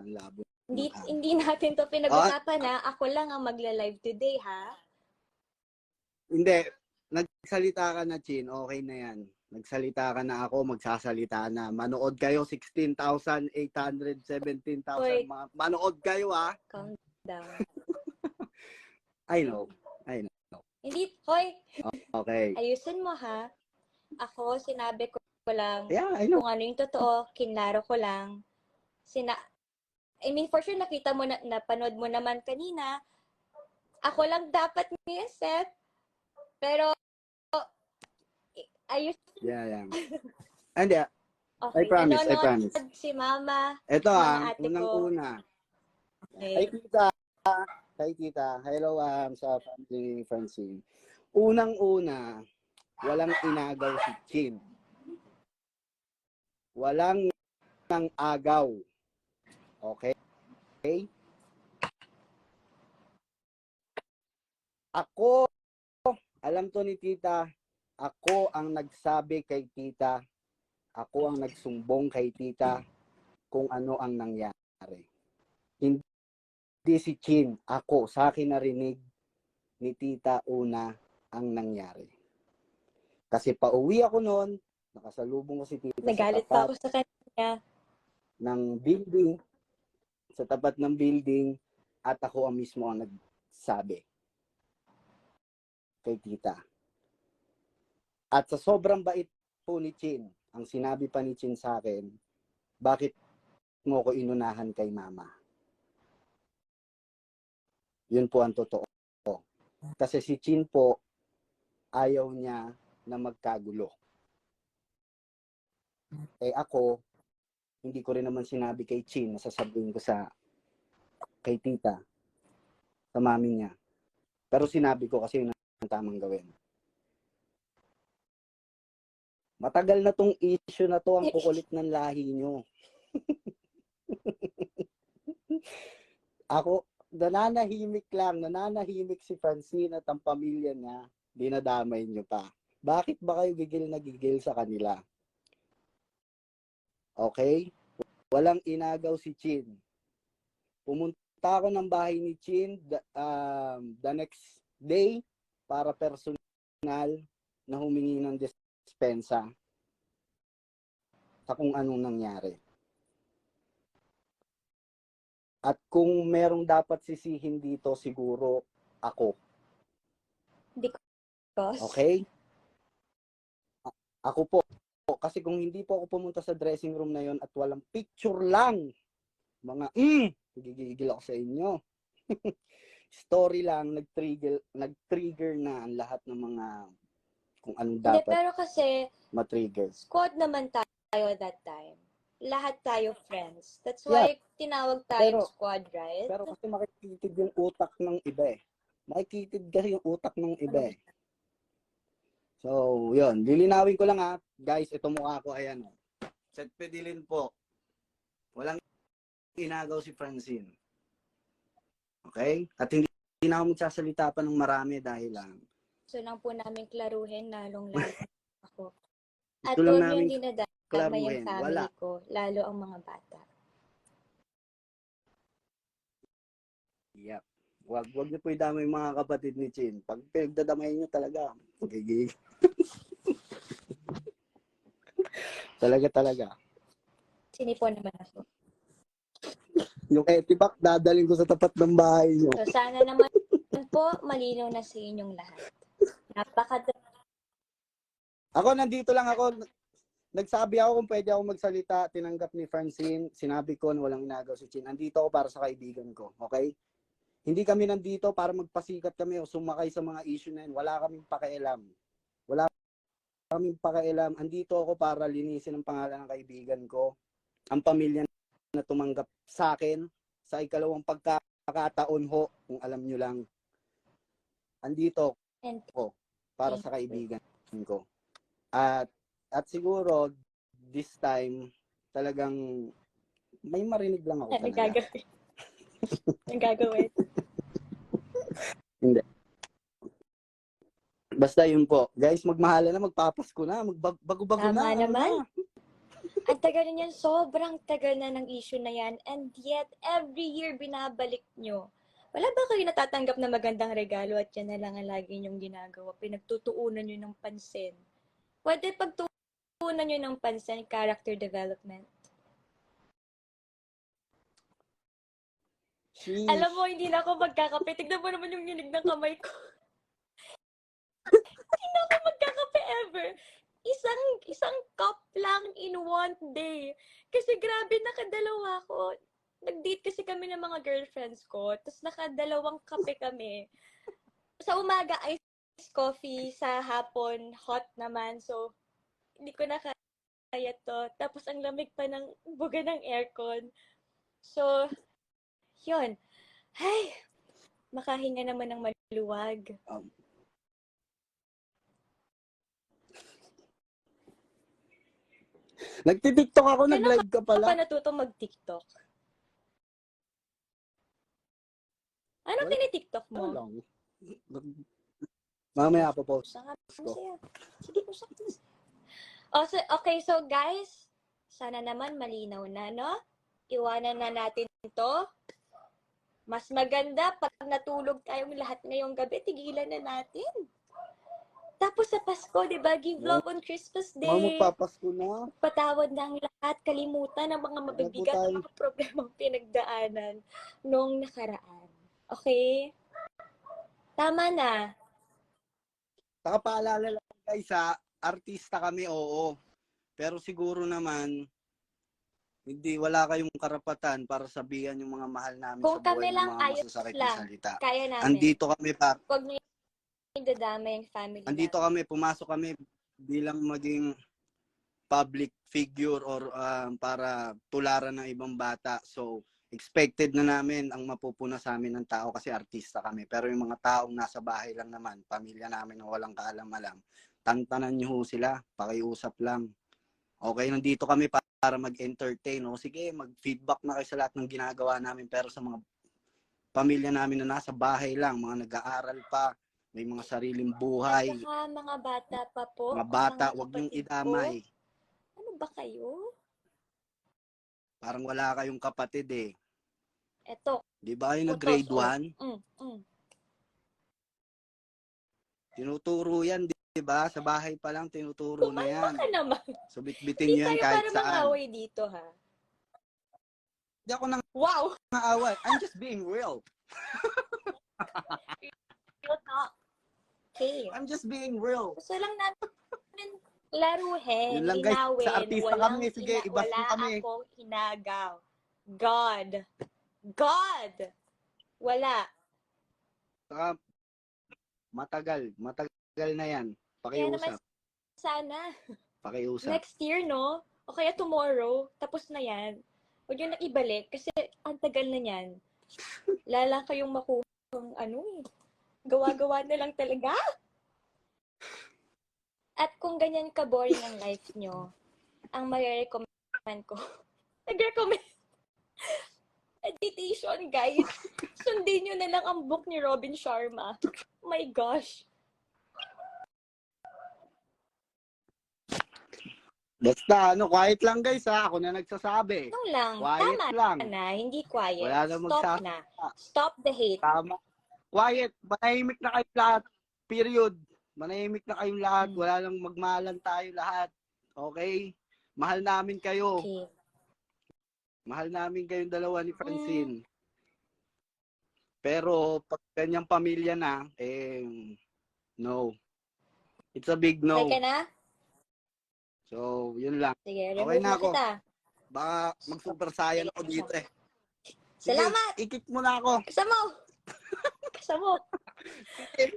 ang labo Hindi, ng hangin. hindi natin to pinag-usapan ha. Ako lang ang magla-live today ha. Hindi, nagsalita ka na, Chin. Okay na yan. Nagsalita ka na, ako magsasalita na. Manood kayo, 16,800, 17,000. Hoy. Manood kayo, ha? Calm down. I know. Hindi, hoy. Okay. Ayusin mo ha. Ako, sinabi ko lang Yeah, I know. kung ano yung totoo, kinlaro ko lang. I mean, for sure, nakita mo na, napanood mo naman kanina. Ako lang dapat ni Seth. Pero, ayos. Yeah. Hindi, Okay. I promise. Nanonood si Mama. Ito mga ate ko. unang-una. Okay. Hi, tita. Hello, sa family Francine. Unang-una, walang inagaw si Chin. Walang nang agaw. Okay? Ako, alam to ni tita, ako ang nagsabi kay tita, ako ang nagsumbong kay tita kung ano ang nangyari. Hindi si Chin, ako, sa akin narinig ni tita una ang nangyari. Kasi pauwi ako noon, nakasalubong ko si tita Nagalit pa ako sa kanya. ng building, sa tapat ng building, at ako ang mismo ang nagsabi kay tita. At sa sobrang bait po ni Chin, ang sinabi pa ni Chin sa akin, bakit mo ko inunahan kay mama? Yun po ang totoo. Kasi si Chin po, ayaw niya na magkagulo. Eh ako, hindi ko rin naman sinabi kay Chin na sasabihin ko kay tita, sa mami niya. Pero sinabi ko kasi yun ang tamang gawin. Matagal na tong issue na to, ang kukulit ng lahi nyo. Ako, nananahimik si Francine at ang pamilya niya, dinadamay nyo pa. Bakit ba kayo gigil na gigil sa kanila? Okay? Walang inagaw si Chin. Pumunta ako ng bahay ni Chin the next day para personal na humingi ng dispensa sa kung anong nangyari. At kung merong dapat sisihin dito, siguro ako. Because? Okay? Ako po. Kasi kung hindi po ako pumunta sa dressing room na yon at walang picture lang, mga gigigil ako sa inyo. Story lang, nag-trigger na ang lahat ng mga kung anong dapat. Hindi, pero kasi matrigger. Squad naman tayo that time. Lahat tayo friends. That's why tinawag tayong squad, right? Pero kasi makikitid yung utak ng iba eh. Makikitid kasi yung utak ng iba eh. So, yun. Lilinawin ko lang ha. Guys, ito mukha ko. Ayan. Seth Pedilin po. Walang inagaw si Francine. Okay? At hindi na ako magsasalita pa ng marami dahil lang. So, nang po namin klaruhin, lalong-lalo ako. At Ito lang huwag namin yung dinadama klaruhin. yung family ko, lalo ang mga bata. Yep. Wag niyo po idamay yung mga kapatid ni Chin. Pag pinagdadamay niyo talaga, magiging. talaga. Sinipon naman ako. Yung etibac, dadalhin ko sa tapat ng bahay niyo. So, sana naman po, malinaw na sa inyong lahat. Ako, nandito lang ako. Nagsabi ako kung pwede ako magsalita. Tinanggap ni Francine. Sinabi ko na walang inagaw si Chin. Andito ako para sa kaibigan ko. Okay? Hindi kami nandito para magpasikat kami o sumakay sa mga issue na yun. Wala kaming pakialam. Andito ako para linisin ang pangalan ng kaibigan ko. Ang pamilya na tumanggap sa akin sa ikalawang pagkakataon ho, kung alam nyo lang. Andito ako para sa kaibigan ko. At siguro, this time, talagang may marinig lang ako talaga. Ang gagawin. Hindi. Basta yun po. Guys, magmahala na, magpapasko na, magbago-bago na. Tama naman. Ang tagal na yan, sobrang tagal na ng issue na yan. And yet, every year binabalik nyo. Wala ba kayo natatanggap na magandang regalo at yan na lang ang lagi nyong ginagawa? Pinagtutuunan nyo ng pansin. Pwede pagtuunan nyo ng pansin, character development. Sheesh. Alam mo, hindi na ako magkakape. Tignan mo naman yung nginig ng kamay ko. Hindi na ako magkakape ever. Isang cup lang in one day. Kasi grabe, nakadalawa ko. Nag-date kasi kami ng mga girlfriends ko. Tapos nakadalawang kape kami. Sa umaga, iced coffee. Sa hapon, hot naman. So, hindi ko na kaya to. Tapos ang lamig pa ng buga ng aircon. So, yun. Ay, makahinga naman ng maluwag. Nagti-TikTok ako, Kailan nag-live ka ka pa pala. natuto mag-TikTok? Anong Wala. tini-TikTok mo? Lang. Mamaya po post. Saka masaya. Sige, usap mo. Oh, so, okay, so guys, sana naman malinaw na, no? Iwanan na natin to. Mas maganda pag natulog tayong lahat ngayong gabi, tigilan na natin. Tapos sa Pasko, di ba? Give love on Christmas Day. Magpapasko na. Patawad na ang lahat, kalimutan ang mga mabibigat na mga problemang pinagdaanan noong nakaraan. Okay? Tama na. Saka paalala lang guys ha, artista kami, oo. Pero siguro naman, wala kayong karapatan para sabihan yung mga mahal namin Kung sa buhay kami ng lang, mga ayos masasakit na lang. salita. Kaya namin. Andito kami pa. Huwag niyo idadama yung family Andito namin. kami, pumasok kami bilang maging public figure or para tularan ng ibang bata. So, expected na namin ang mapupuna sa amin ng tao kasi artista kami. Pero yung mga taong nasa bahay lang naman, pamilya namin na walang kaalam-alam, tantanan niyo ho sila, pakiusap lang. Okay, nandito kami para mag-entertain. O sige, mag-feedback na kayo sa lahat ng ginagawa namin. Pero sa mga pamilya namin na nasa bahay lang, mga nag-aaral pa, may mga sariling buhay. At saka mga bata pa po. Mga bata, mga wag niyong kapatid idamay. ko. Ano ba kayo? Parang wala kayong kapatid eh. Eto. Di ba yung Utos, grade oh. 1? Tinuturo yan, di ba? Sa bahay pa lang tinuturo na yan. Kumalma ka naman. So bitbitin Hindi nyo yan tayo kahit para saan. mang-away dito, ha? Hindi ako nang Wow! maaway. I'm just being real. Real talk. Okay. I'm just being real. Gusto lang natin laruhin, Yun lang, guys. linawin. Sa artista kami. Sige, ibas mo kami. Wala akong hinagaw. God. God! Wala. Saka, matagal na yan. Kaya naman Pakiusap. sana. Pakiusap. Next year, no? O kaya tomorrow, tapos na yan. Huwag nyo na ibalik kasi ang tagal na yan. Lala kayong makuha gawa-gawa na lang talaga. At kung ganyan ka-boring ang life nyo, ang marirecommend ko, nag-recommend, meditation, guys. Sundin nyo na lang ang book ni Robin Sharma. Oh my gosh. Basta, quiet lang guys ha. Ako na nagsasabi. Ito lang. Quiet Tama lang. na. Hindi quiet. Wala na Stop na. Stop the hate. Tama. Quiet. Manahimik na kayong lahat. Period. Manahimik na kayong lahat. Wala lang magmahalan tayo lahat. Okay? Mahal namin kayo. Okay. Mahal namin kayong dalawa ni Francine. Pero pag ganyang pamilya na, no. It's a big no. Okay ka na? So, yun lang. Sige, Okay remove na na ako. kita. Baka mag-super saiyan ako dito eh. Sige, Salamat! i-kick mo na ako. Kasama mo! Kasama mo! Sige.